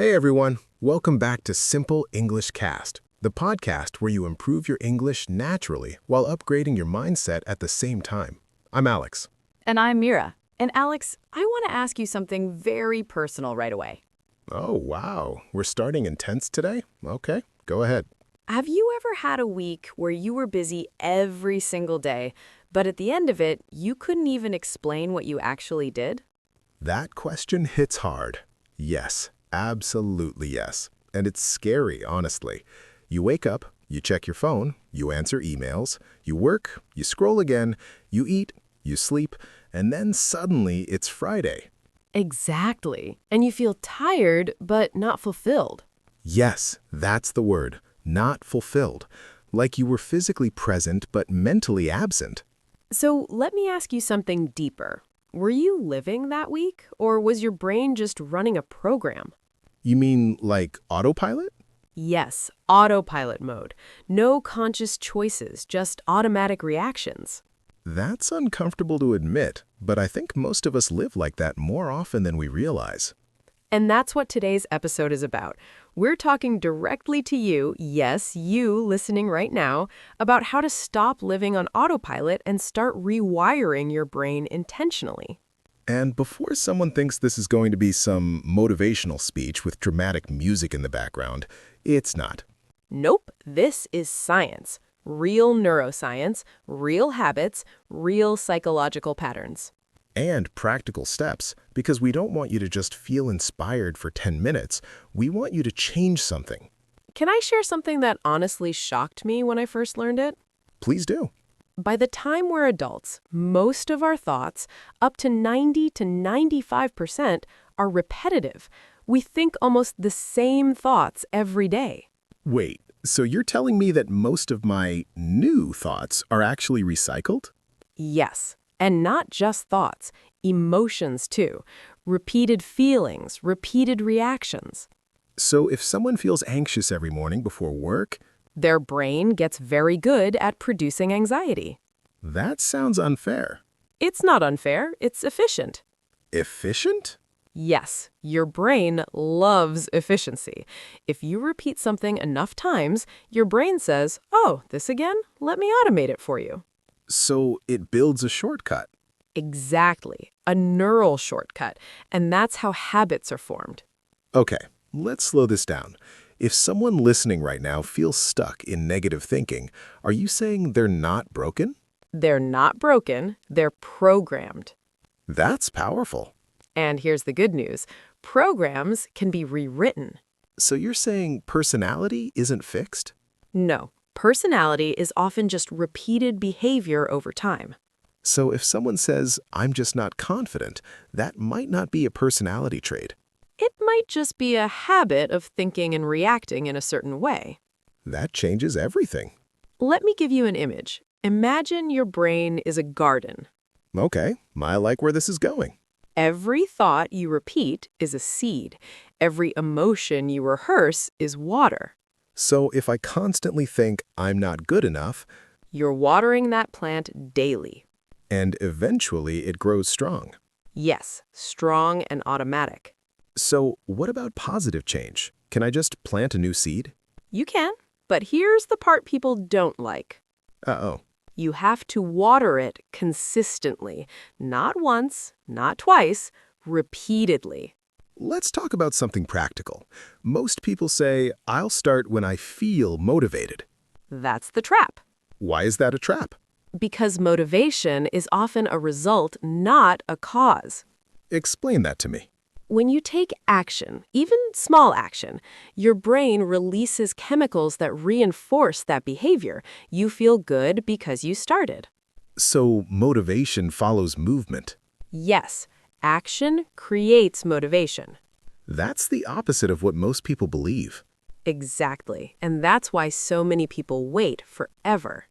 Hey everyone, welcome back to Simple English Cast, the podcast where you improve your English naturally while upgrading your mindset at the same time. I'm Alex. And I'm Meera. And Alex, I want to ask you something very personal right away. Oh wow, we're starting intense today? Okay, go ahead. Have you ever had a week where you were busy every single day, but at the end of it, you couldn't even explain what you actually did? That question hits hard. Yes, absolutely yes. And it's scary, honestly. You wake up, you check your phone, you answer emails, you work, you scroll again, you eat, you sleep, and then suddenly it's Friday. Exactly. And you feel tired, but not fulfilled. Yes, that's the word. Not fulfilled. Like you were physically present but mentally absent. So let me ask you something deeper. Were you living that week, or was your brain just running a program? You mean like autopilot? Yes, autopilot mode. No conscious choices, just automatic reactions. That's uncomfortable to admit, but I think most of us live like that more often than we realize. And that's what today's episode is about. We're talking directly to you, yes, you listening right now, about how to stop living on autopilot and start rewiring your brain intentionally. And before someone thinks this is going to be some motivational speech with dramatic music in the background, it's not. Nope, this is science. Real neuroscience, real habits, real psychological patterns. And practical steps, because we don't want you to just feel inspired for 10 minutes. We want you to change something. Can I share something that honestly shocked me when I first learned it? Please do. By the time we're adults, most of our thoughts, up to 90 to 95%, are repetitive. We think almost the same thoughts every day. Wait, so you're telling me that most of my new thoughts are actually recycled? Yes, and not just thoughts, emotions too. Repeated feelings, repeated reactions. So if someone feels anxious every morning before work, Their brain gets very good at producing anxiety. that sounds unfair. It's not unfair, it's efficient. Efficient? Yes, your brain loves efficiency. If you repeat something enough times, your brain says, "Oh, this again? Let me automate it for you." So it builds a shortcut. Exactly, a neural shortcut, and that's how habits are formed. Okay, let's slow this down. If someone listening right now feels stuck in negative thinking, are you saying they're not broken? They're not broken, they're programmed. That's powerful. And here's the good news. Programs can be rewritten. So you're saying personality isn't fixed? No, personality is often just repeated behavior over time. So if someone says, I'm just not confident, that might not be a personality trait. It might just be a habit of thinking and reacting in a certain way. That changes everything. Let me give you an image. Imagine your brain is a garden. Okay, I like where this is going. Every thought you repeat is a seed. Every emotion you rehearse is water. So if I constantly think I'm not good enough, You're watering that plant daily. and eventually it grows strong. Yes, strong and automatic. So what about positive change? Can I just plant a new seed? You can, but here's the part people don't like. Uh-oh. You have to water it consistently. Not once, not twice, repeatedly. Let's talk about something practical. Most people say, I'll start when I feel motivated. That's the trap. Why is that a trap? Because motivation is often a result, not a cause. Explain that to me. When you take action, even small action, your brain releases chemicals that reinforce that behavior. You feel good because you started. So motivation follows movement. Yes, action creates motivation. That's the opposite of what most people believe. Exactly. And that's why so many people wait forever.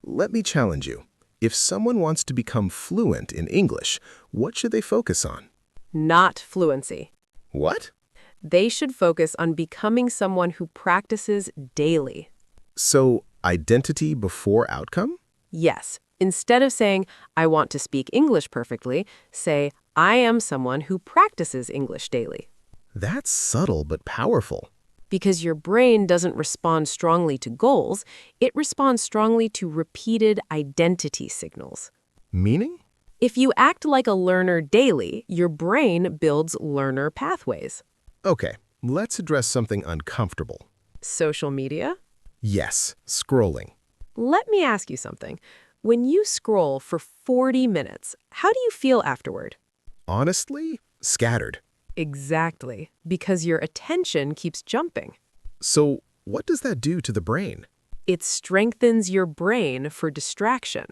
Let me challenge you. If someone wants to become fluent in English, what should they focus on? Not fluency. What? They should focus on becoming someone who practices daily. So identity before outcome? Yes. Instead of saying, "I want to speak English perfectly," say, "I am someone who practices English daily." That's subtle but powerful. Because your brain doesn't respond strongly to goals, it responds strongly to repeated identity signals. Meaning? If you act like a learner daily, your brain builds learner pathways. Okay, let's address something uncomfortable. Social media? Yes, scrolling. Let me ask you something. When you scroll for 40 minutes, how do you feel afterward? Honestly, scattered. Exactly, because your attention keeps jumping. So, what does that do to the brain? It strengthens your brain for distraction.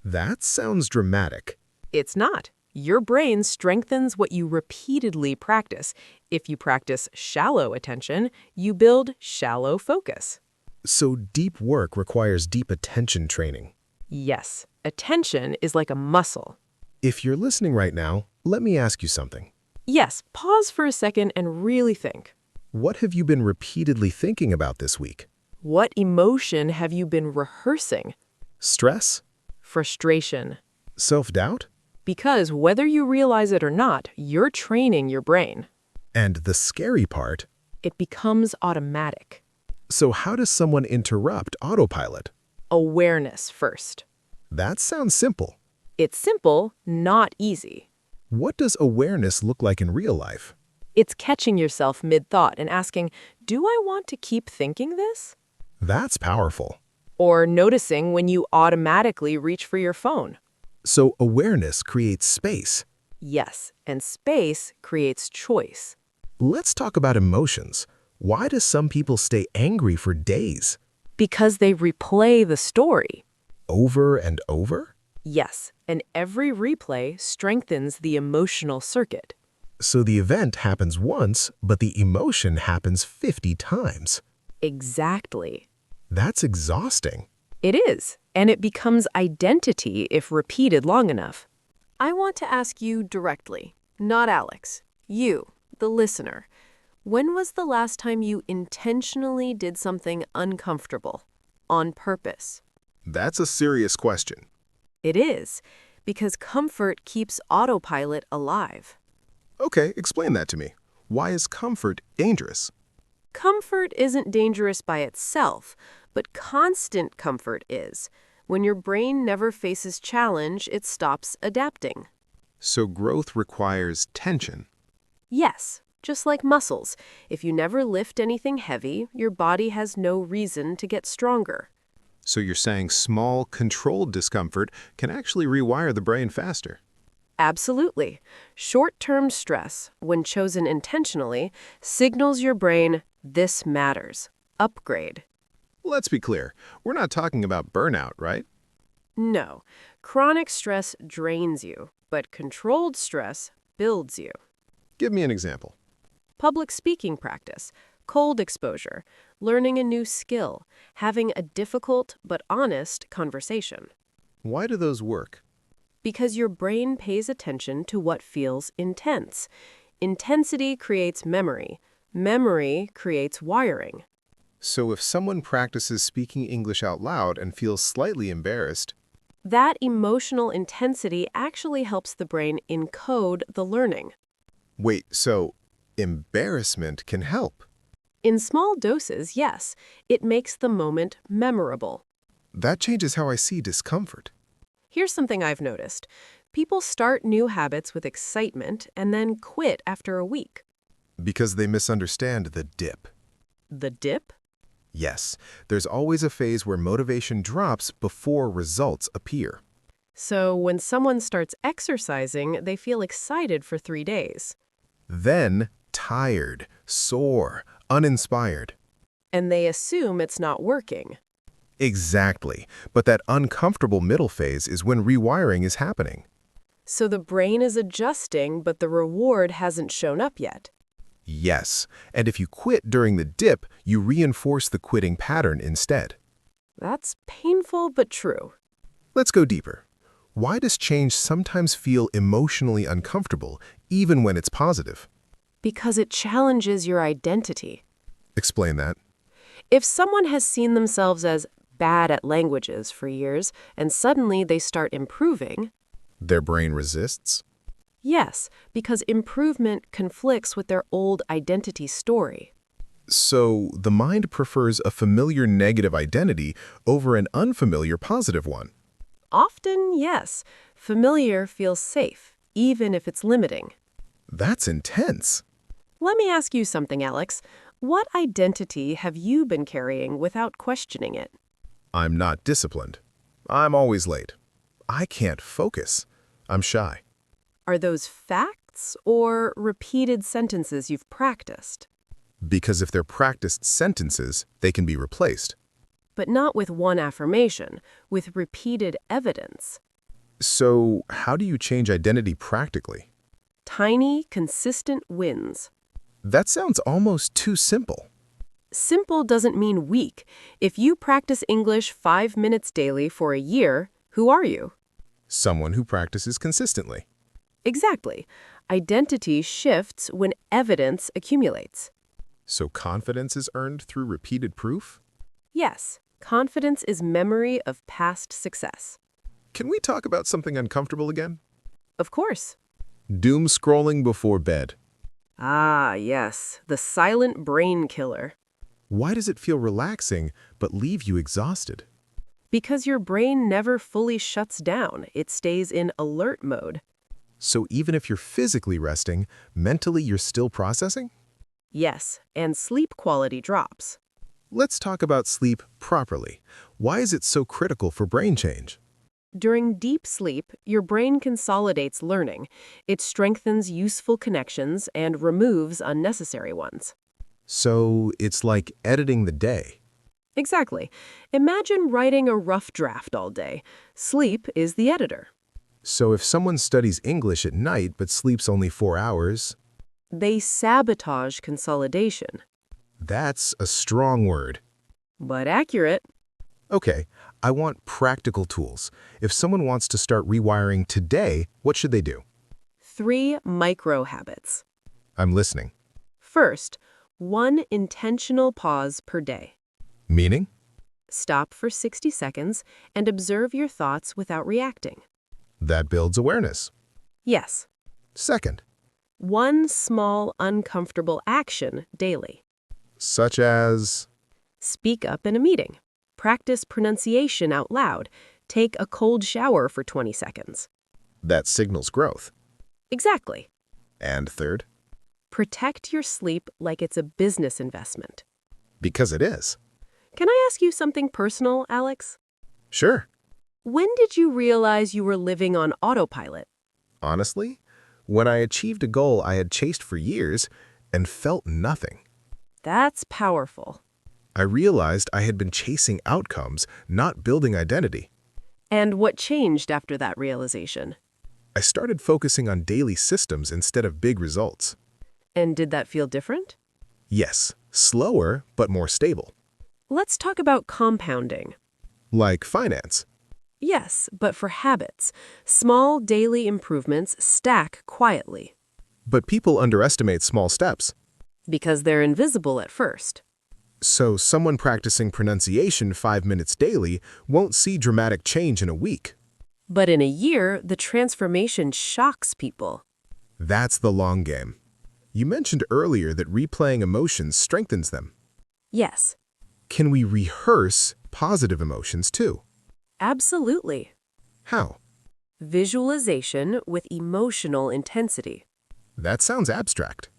That sounds dramatic. It's not. Your brain strengthens what you repeatedly practice. If you practice shallow attention, you build shallow focus. So, deep work requires deep attention training. Yes, attention is like a muscle. If you're listening right now, let me ask you something. Yes, pause for a second and really think. What have you been repeatedly thinking about this week? What emotion have you been rehearsing? Stress? Frustration. Self-doubt? Because whether you realize it or not, you're training your brain. And the scary part, It becomes automatic. so how does someone interrupt autopilot? Awareness first. That sounds simple. It's simple, not easy. What does awareness look like in real life? It's catching yourself mid-thought and asking, do I want to keep thinking this? That's powerful. Or noticing when you automatically reach for your phone. So awareness creates space. Yes, and space creates choice. Let's talk about emotions. Why do some people stay angry for days? Because they replay the story. Over and over? Yes, and every replay strengthens the emotional circuit. So the event happens once, but the emotion happens 50 times. Exactly. That's exhausting. It is, and it becomes identity if repeated long enough. I want to ask you directly, not Alex. You, the listener. When was the last time you intentionally did something uncomfortable? On purpose? That's a serious question. It is, because comfort keeps autopilot alive. Okay, explain that to me. Why is comfort dangerous? Comfort isn't dangerous by itself, but constant comfort is. When your brain never faces challenge, it stops adapting. So growth requires tension. Yes, just like muscles. If you never lift anything heavy, your body has no reason to get stronger. So you're saying small, controlled discomfort can actually rewire the brain faster. Absolutely. Short-term stress, when chosen intentionally, signals your brain, this matters. Upgrade. Let's be clear, we're not talking about burnout, right? No, chronic stress drains you, but controlled stress builds you. Give me an example. Public speaking practice, cold exposure, learning a new skill, having a difficult but honest conversation. Why do those work? Because your brain pays attention to what feels intense. Intensity creates memory. Memory creates wiring. So if someone practices speaking English out loud and feels slightly embarrassed, That emotional intensity actually helps the brain encode the learning. wait, so embarrassment can help? In small doses, yes, it makes the moment memorable. That changes how I see discomfort. Here's something I've noticed. People start new habits with excitement and then quit after a week. Because they misunderstand the dip. The dip? Yes, there's always a phase where motivation drops before results appear. So when someone starts exercising, they feel excited for 3 days. Then, tired, sore, uninspired. And they assume it's not working. Exactly, but that uncomfortable middle phase is when rewiring is happening. So the brain is adjusting, but the reward hasn't shown up yet. Yes, and if you quit during the dip, you reinforce the quitting pattern instead. That's painful but true. Let's go deeper. Why does change sometimes feel emotionally uncomfortable, even when it's positive? Because it challenges your identity. Explain that. If someone has seen themselves as bad at languages for years, and suddenly they start improving, Their brain resists? Yes, because improvement conflicts with their old identity story. So the mind prefers a familiar negative identity over an unfamiliar positive one. Often, yes, familiar feels safe, even if it's limiting. That's intense. Let me ask you something, Alex. What identity have you been carrying without questioning it? I'm not disciplined. I'm always late. I can't focus. I'm shy. Are those facts or repeated sentences you've practiced? Because if they're practiced sentences, they can be replaced. But not with one affirmation, with repeated evidence. So how do you change identity practically? Tiny, consistent wins. That sounds almost too simple. Simple doesn't mean weak. If you practice English 5 minutes daily for a year, who are you? Someone who practices consistently. Exactly. Identity shifts when evidence accumulates. So confidence is earned through repeated proof? Yes, confidence is memory of past success. Can we talk about something uncomfortable again? Of course. Doom scrolling before bed. Ah, yes, the silent brain killer. Why does it feel relaxing but leave you exhausted? Because your brain never fully shuts down, it stays in alert mode. So even if you're physically resting, mentally you're still processing? Yes, and sleep quality drops. Let's talk about sleep properly. Why is it so critical for brain change? During deep sleep, your brain consolidates learning. It strengthens useful connections and removes unnecessary ones. So it's like editing the day. Exactly. Imagine writing a rough draft all day. Sleep is the editor. So if someone studies English at night but sleeps only 4 hours, They sabotage consolidation. that's a strong word. But accurate. Okay, I want practical tools. If someone wants to start rewiring today, what should they do? 3 micro habits. I'm listening. First, 1 intentional pause per day. Meaning? Stop for 60 seconds and observe your thoughts without reacting. That builds awareness. Yes, Second, 1 small, uncomfortable action daily. such as, Speak up in a meeting. Practice pronunciation out loud. Take a cold shower for 20 seconds. that signals growth. Exactly. And third, Protect your sleep like it's a business investment. because it is. Can I ask you something personal, Alex? Sure. When did you realize you were living on autopilot? Honestly, when I achieved a goal I had chased for years and felt nothing, That's powerful. I realized I had been chasing outcomes, not building identity. And what changed after that realization? I started focusing on daily systems instead of big results. And did that feel different? Yes, slower, but more stable. Let's talk about compounding. Like finance. Yes, but for habits. Small daily improvements stack quietly But people underestimate small steps. because they're invisible at first. So someone practicing pronunciation 5 minutes daily won't see dramatic change in a week. But in a year, the transformation shocks people. That's the long game. You mentioned earlier that replaying emotions strengthens them. Yes, Can we rehearse positive emotions too? absolutely. How? Visualization with emotional intensity. That sounds abstract.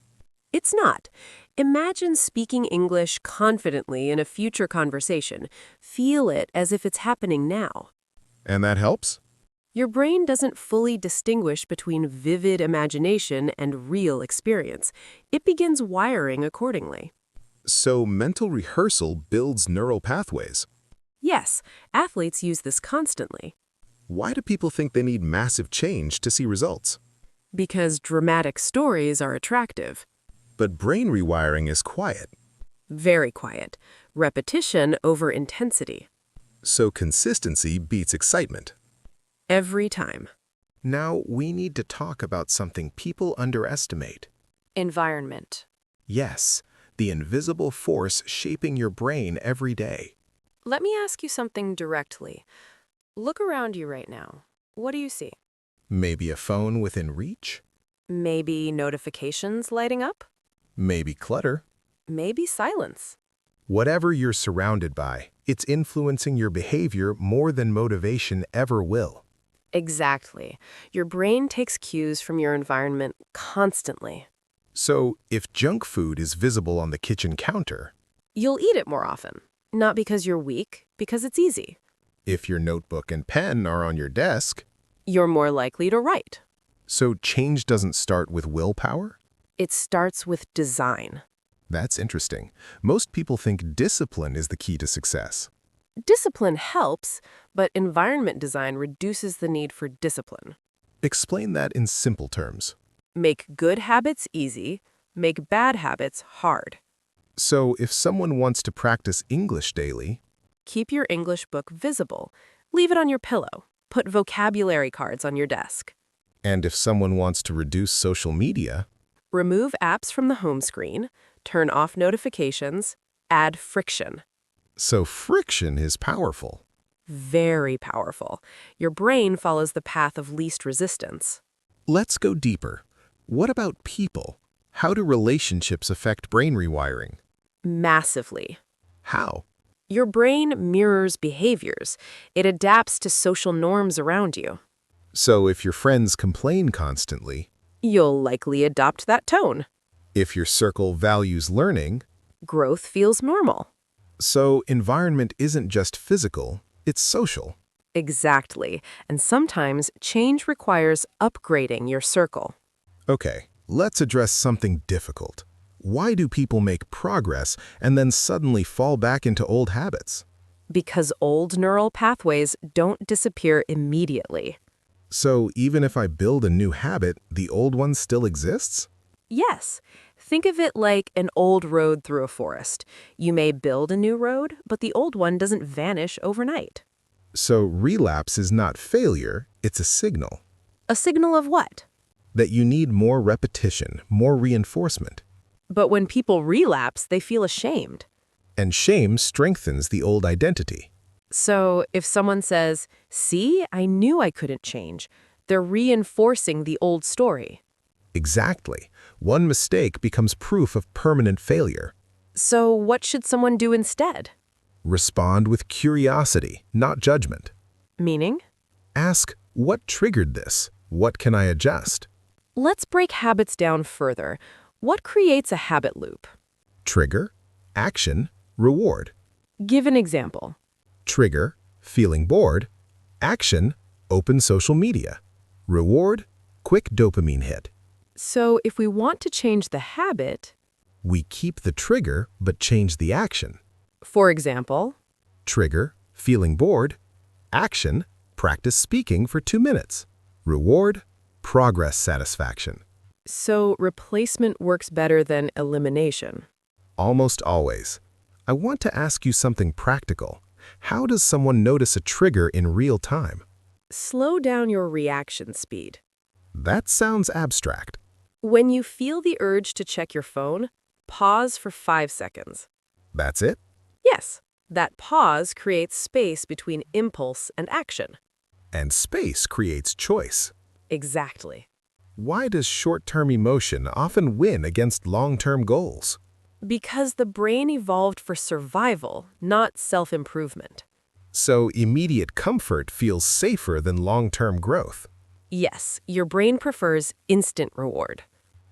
It's not. Imagine speaking English confidently in a future conversation. Feel it as if it's happening now. And that helps? Your brain doesn't fully distinguish between vivid imagination and real experience. It begins wiring accordingly. So mental rehearsal builds neural pathways. Yes, athletes use this constantly Why do people think they need massive change to see results? because dramatic stories are attractive. But brain rewiring is quiet. Very quiet. Repetition over intensity. So consistency beats excitement. Every time. Now we need to talk about something people underestimate. Environment. Yes, the invisible force shaping your brain every day. Let me ask you something directly. Look around you right now. What do you see? Maybe a phone within reach? Maybe notifications lighting up? Maybe clutter. Maybe silence. Whatever you're surrounded by, it's influencing your behavior more than motivation ever will. Exactly. Your brain takes cues from your environment constantly. So, if junk food is visible on the kitchen counter, You'll eat it more often. Not because you're weak, because it's easy. if your notebook and pen are on your desk, You're more likely to write. so change doesn't start with willpower? It starts with design. That's interesting. Most people think discipline is the key to success. Discipline helps, but environment design reduces the need for discipline. Explain that in simple terms. Make good habits easy, make bad habits hard. So, if someone wants to practice English daily, Keep your English book visible. Leave it on your pillow. Put vocabulary cards on your desk. and if someone wants to reduce social media, Remove apps from the home screen. Turn off notifications. Add friction. so friction is powerful. Very powerful. Your brain follows the path of least resistance. Let's go deeper. What about people? How do relationships affect brain rewiring? Massively. How? Your brain mirrors behaviors. It adapts to social norms around you. So if your friends complain constantly, You'll likely adopt that tone. if your circle values learning, Growth feels normal. so environment isn't just physical, it's social. Exactly. And sometimes change requires upgrading your circle. Okay, let's address something difficult. Why do people make progress and then suddenly fall back into old habits? Because old neural pathways don't disappear immediately. So even if I build a new habit, the old one still exists? Yes. Think of it like an old road through a forest. You may build a new road, but the old one doesn't vanish overnight. So relapse is not failure, it's a signal. A signal of what? That you need more repetition, more reinforcement. But when people relapse, they feel ashamed. And shame strengthens the old identity. So if someone says, "See, I knew I couldn't change," they're reinforcing the old story. Exactly. One mistake becomes proof of permanent failure. So what should someone do instead? Respond with curiosity, not judgment. Meaning? Ask, what triggered this? What can I adjust? Let's break habits down further. What creates a habit loop? Trigger, action, reward. Give an example. Trigger, feeling bored. Action, open social media. Reward, quick dopamine hit. So if we want to change the habit, We keep the trigger but change the action. for example, Trigger, feeling bored. Action, practice speaking for 2 minutes. Reward, progress satisfaction. so replacement works better than elimination. Almost always. I want to ask you something practical. How does someone notice a trigger in real time? Slow down your reaction speed. That sounds abstract. When you feel the urge to check your phone, pause for 5 seconds. That's it? Yes, that pause creates space between impulse and action. And space creates choice. Exactly. Why does short-term emotion often win against long-term goals? Because the brain evolved for survival, not self-improvement. So immediate comfort feels safer than long-term growth. Yes, your brain prefers instant reward.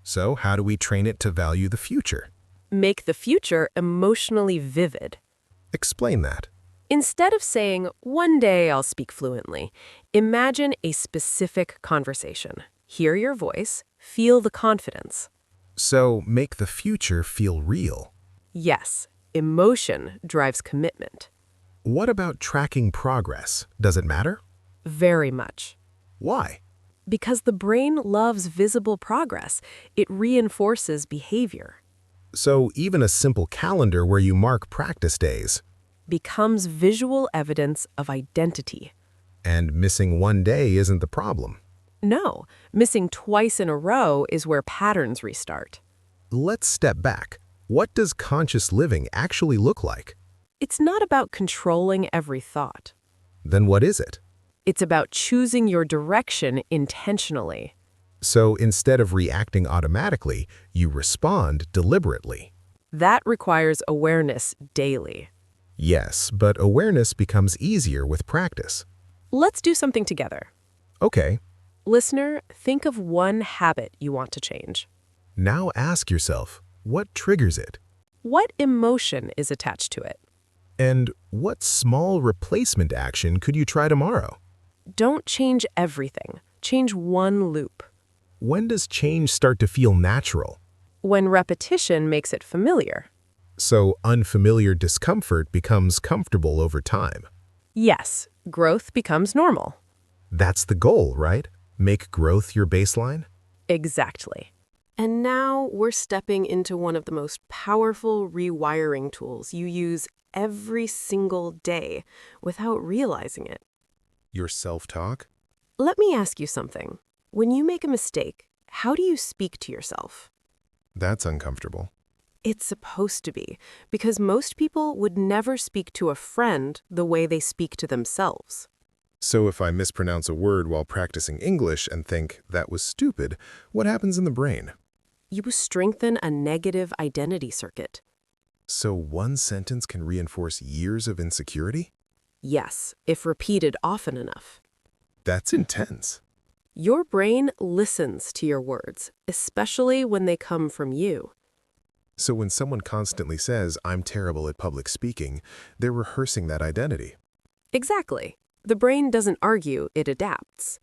So how do we train it to value the future? Make the future emotionally vivid. Explain that. Instead of saying, "One day I'll speak fluently," imagine a specific conversation. Hear your voice, feel the confidence. So make the future feel real. Yes, emotion drives commitment. What about tracking progress? Does it matter? Very much. Why? Because the brain loves visible progress. It reinforces behavior. So even a simple calendar where you mark practice days, Becomes visual evidence of identity. and missing one day isn't the problem. No, missing twice in a row is where patterns restart. Let's step back. What does conscious living actually look like? It's not about controlling every thought. Then what is it? It's about choosing your direction intentionally. So instead of reacting automatically, you respond deliberately. That requires awareness daily. Yes, but awareness becomes easier with practice. Let's do something together. Okay, Listener, think of one habit you want to change. now ask yourself, what triggers it? What emotion is attached to it? And what small replacement action could you try tomorrow? Don't change everything. Change one loop. When does change start to feel natural? When repetition makes it familiar. So unfamiliar discomfort becomes comfortable over time. Yes, growth becomes normal. That's the goal, right? Make growth your baseline? Exactly. And now we're stepping into one of the most powerful rewiring tools you use every single day without realizing it. Your self-talk? Let me ask you something. When you make a mistake, how do you speak to yourself? That's uncomfortable. It's supposed to be, because most people would never speak to a friend the way they speak to themselves. So if I mispronounce a word while practicing English and think, that was stupid, what happens in the brain? You strengthen a negative identity circuit. So one sentence can reinforce years of insecurity? Yes, if repeated often enough. That's intense. Your brain listens to your words, especially when they come from you. So when someone constantly says, I'm terrible at public speaking, they're rehearsing that identity. Exactly. The brain doesn't argue, it adapts.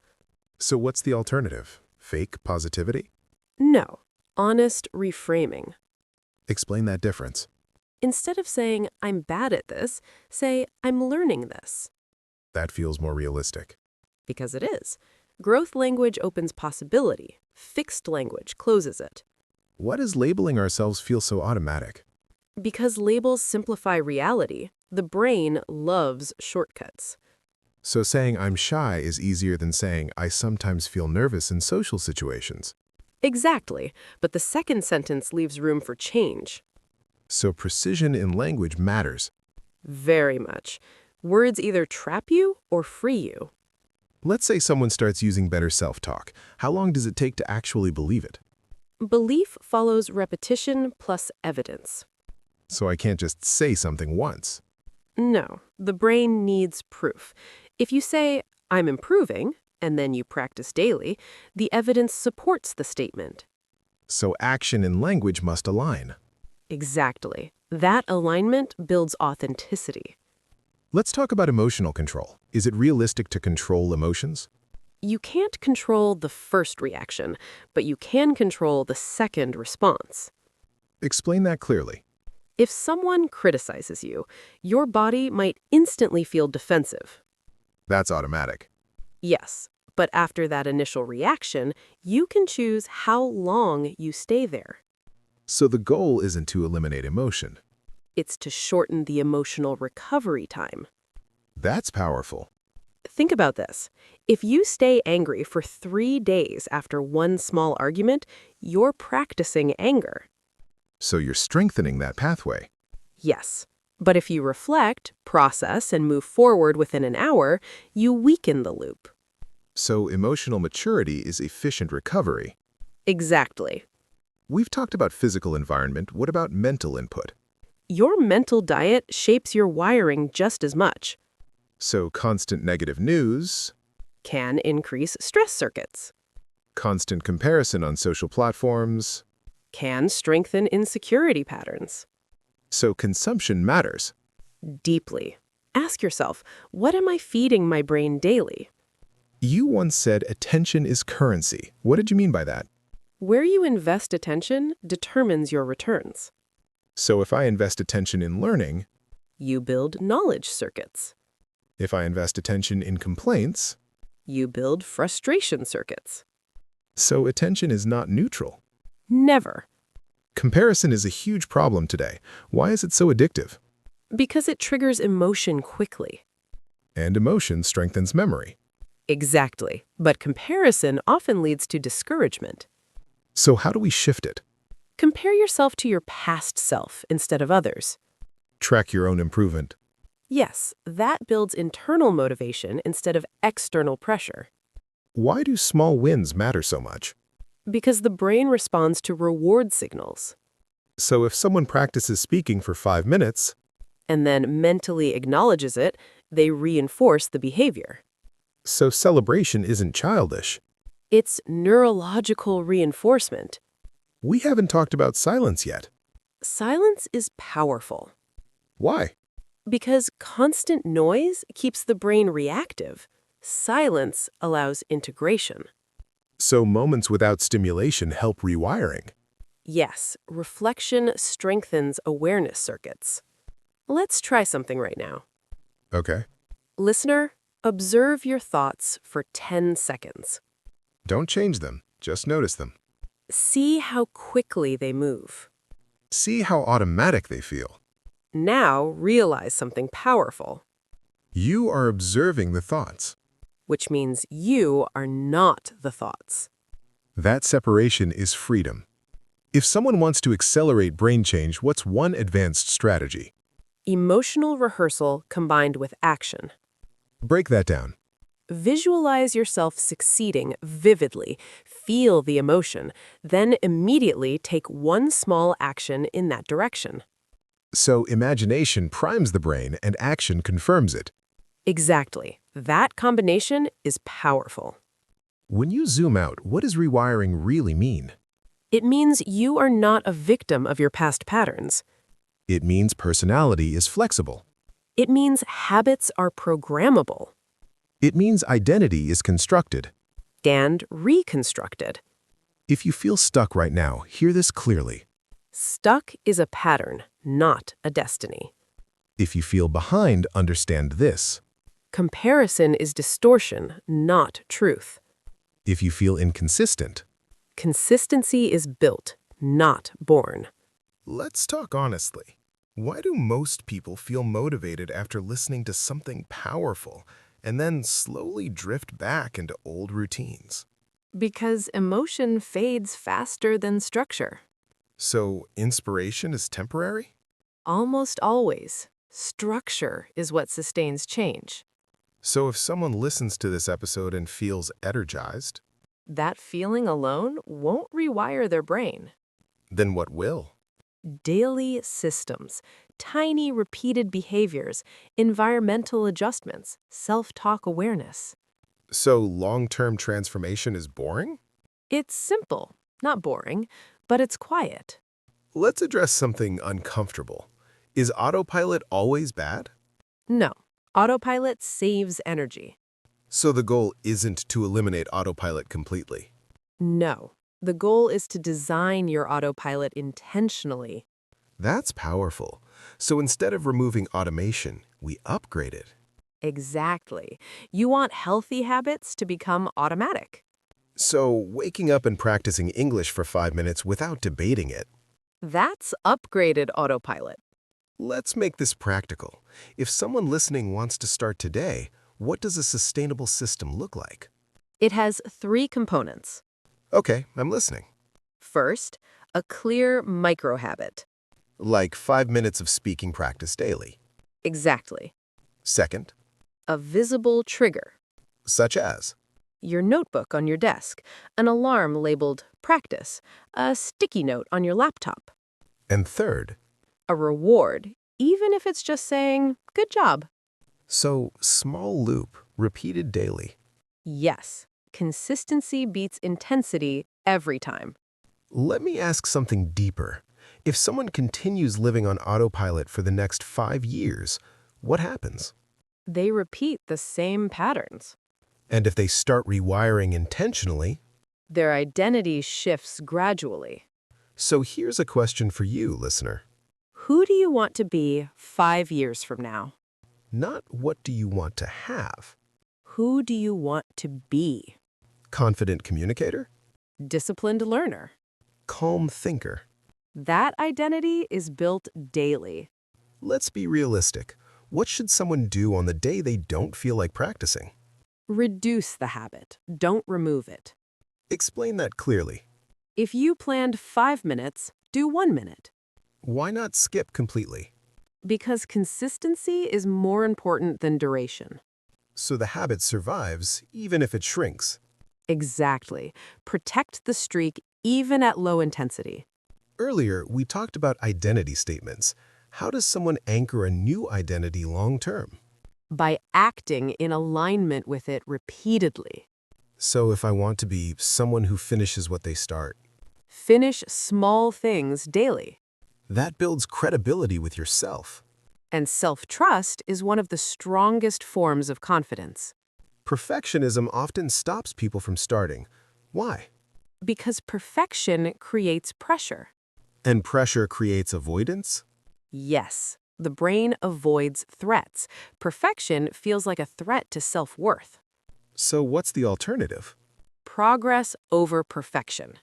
So what's the alternative? Fake positivity? No, honest reframing. Explain that difference. Instead of saying, I'm bad at this, say, I'm learning this. That feels more realistic. Because it is. Growth language opens possibility. Fixed language closes it. Why does labeling ourselves feel so automatic? Because labels simplify reality, the brain loves shortcuts. So saying I'm shy is easier than saying I sometimes feel nervous in social situations. Exactly, but the second sentence leaves room for change. So precision in language matters. Very much. Words either trap you or free you. Let's say someone starts using better self-talk. How long does it take to actually believe it? Belief follows repetition plus evidence. So I can't just say something once. No, the brain needs proof. If you say, I'm improving, and then you practice daily, the evidence supports the statement. So action and language must align. Exactly. That alignment builds authenticity. Let's talk about emotional control. Is it realistic to control emotions? You can't control the first reaction, but you can control the second response. Explain that clearly. If someone criticizes you, your body might instantly feel defensive. That's automatic. Yes, but after that initial reaction, you can choose how long you stay there. So the goal isn't to eliminate emotion. It's to shorten the emotional recovery time. That's powerful. Think about this. If you stay angry for 3 days after one small argument, you're practicing anger. So you're strengthening that pathway. Yes. But if you reflect, process, and move forward within an hour, you weaken the loop. So emotional maturity is efficient recovery. Exactly. We've talked about physical environment. What about mental input? Your mental diet shapes your wiring just as much. So constant negative news, Can increase stress circuits. constant comparison on social platforms. Can strengthen insecurity patterns. So consumption matters. Deeply. Ask yourself, what am I feeding my brain daily? You once said attention is currency. What did you mean by that? Where you invest attention determines your returns. So if I invest attention in learning, You build knowledge circuits. if I invest attention in complaints, You build frustration circuits. so attention is not neutral. Never. Comparison is a huge problem today. Why is it so addictive? Because it triggers emotion quickly. And emotion strengthens memory. Exactly. But comparison often leads to discouragement. So how do we shift it? Compare yourself to your past self instead of others. Track your own improvement. Yes, that builds internal motivation instead of external pressure. Why do small wins matter so much? Because the brain responds to reward signals So if someone practices speaking for 5 minutes, and then mentally acknowledges it, they reinforce the behavior. so celebration isn't childish. It's neurological reinforcement. We haven't talked about silence yet. Silence is powerful Why? because constant noise keeps the brain reactive. Silence allows integration. So moments without stimulation help rewiring. Yes, reflection strengthens awareness circuits. Let's try something right now. Okay. Listener, observe your thoughts for 10 seconds. Don't change them, just notice them. See how quickly they move. See how automatic they feel. Now realize something powerful, You are observing the thoughts. which means you are not the thoughts. That separation is freedom. If someone wants to accelerate brain change, what's one advanced strategy? Emotional rehearsal combined with action. Break that down. Visualize yourself succeeding vividly, feel the emotion, then immediately take one small action in that direction. So imagination primes the brain and action confirms it. Exactly. That combination is powerful. When you zoom out, what does rewiring really mean? It means you are not a victim of your past patterns. It means personality is flexible. It means habits are programmable It means identity is constructed. and reconstructed. If you feel stuck right now, hear this clearly. Stuck is a pattern, not a destiny. If you feel behind, understand this. Comparison is distortion, not truth. If you feel inconsistent, Consistency is built, not born. let's talk honestly. Why do most people feel motivated after listening to something powerful and then slowly drift back into old routines? Because emotion fades faster than structure. So inspiration is temporary? Almost always. Structure is what sustains change. So if someone listens to this episode and feels energized, That feeling alone won't rewire their brain. then what will? Daily systems, tiny repeated behaviors, environmental adjustments, self-talk awareness. So long-term transformation is boring? It's simple, not boring, but it's quiet. Let's address something uncomfortable. Is autopilot always bad? No, autopilot saves energy. So the goal isn't to eliminate autopilot completely. No, the goal is to design your autopilot intentionally. That's powerful. So instead of removing automation, we upgrade it. Exactly. You want healthy habits to become automatic. So waking up and practicing English for 5 minutes without debating it. That's upgraded autopilot. Let's make this practical. If someone listening wants to start today, what does a sustainable system look like? It has 3 components. Okay, I'm listening. First, a clear micro-habit. Like 5 minutes of speaking practice daily. Exactly. Second, A visible trigger. such as, Your notebook on your desk, an alarm labeled practice, a sticky note on your laptop. and third, A reward, even if it's just saying, good job. so small loop, repeated daily. Yes, consistency beats intensity every time. Let me ask something deeper. If someone continues living on autopilot for the next 5 years, what happens? They repeat the same patterns. And if they start rewiring intentionally? Their identity shifts gradually. So here's a question for you, listener. Who do you want to be 5 years from now? Not what do you want to have? Who do you want to be? Confident communicator? Disciplined learner. Calm thinker? That identity is built daily. Let's be realistic. What should someone do on the day they don't feel like practicing? Reduce the habit. Don't remove it. Explain that clearly. If you planned 5 minutes, do 1 minute. Why not skip completely? Because consistency is more important than duration. So the habit survives even if it shrinks. Exactly. Protect the streak even at low intensity. Earlier, we talked about identity statements. How does someone anchor a new identity long-term? By acting in alignment with it repeatedly. So if I want to be someone who finishes what they start, Finish small things daily. that builds credibility with yourself. And self-trust is one of the strongest forms of confidence. Perfectionism often stops people from starting. Why? Because perfection creates pressure. And pressure creates avoidance? Yes, the brain avoids threats. Perfection feels like a threat to self-worth. So what's the alternative? Progress over perfection.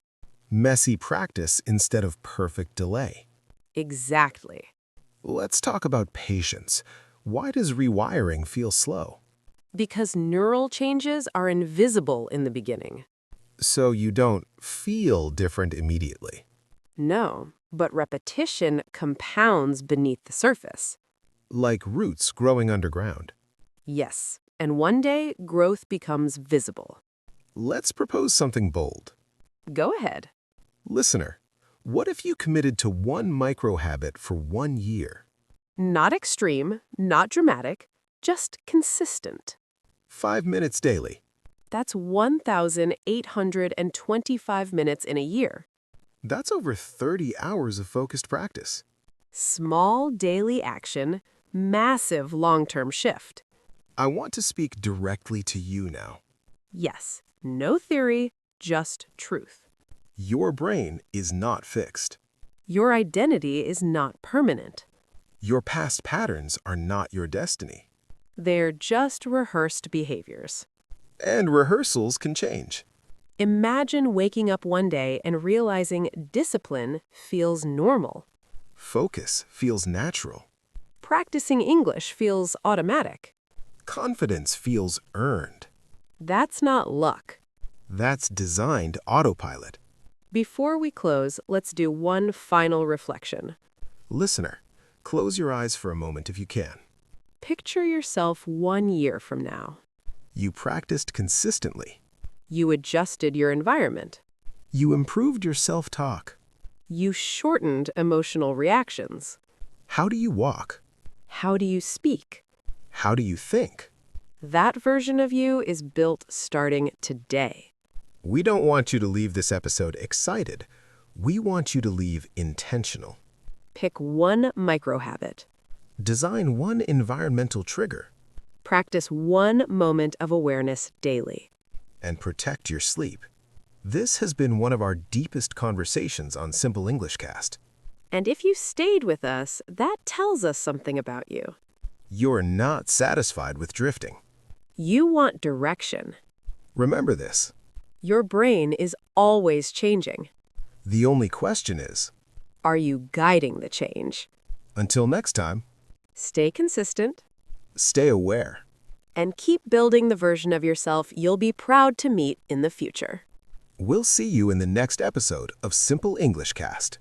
Messy practice instead of perfect delay. Exactly. Let's talk about patience. Why does rewiring feel slow? Because neural changes are invisible in the beginning. So you don't feel different immediately. No, but repetition compounds beneath the surface. Like roots growing underground. Yes, and one day growth becomes visible. Let's propose something bold. Go ahead. Listener, what if you committed to one micro-habit for 1 year? Not extreme, not dramatic, just consistent. 5 minutes daily. That's 1,825 minutes in a year. That's over 30 hours of focused practice. Small daily action, massive long-term shift. I want to speak directly to you now. Yes, no theory, just truth. Your brain is not fixed. Your identity is not permanent. Your past patterns are not your destiny. They're just rehearsed behaviors. And rehearsals can change. Imagine waking up one day and realizing discipline feels normal. Focus feels natural. Practicing English feels automatic. Confidence feels earned. That's not luck. That's designed autopilot. Before we close, let's do one final reflection. Listener, close your eyes for a moment if you can. Picture yourself 1 year from now. You practiced consistently. You adjusted your environment. You improved your self-talk. You shortened emotional reactions. How do you walk? How do you speak? How do you think? That version of you is built starting today. We don't want you to leave this episode excited. We want you to leave intentional. Pick one micro-habit. Design one environmental trigger. Practice one moment of awareness daily. And protect your sleep. This has been one of our deepest conversations on Simple English Cast. And if you stayed with us, that tells us something about you. You're not satisfied with drifting. You want direction. Remember this. Your brain is always changing. The only question is, Are you guiding the change? until next time, Stay consistent stay aware. and keep building the version of yourself you'll be proud to meet in the future. We'll see you in the next episode of Simple English Cast.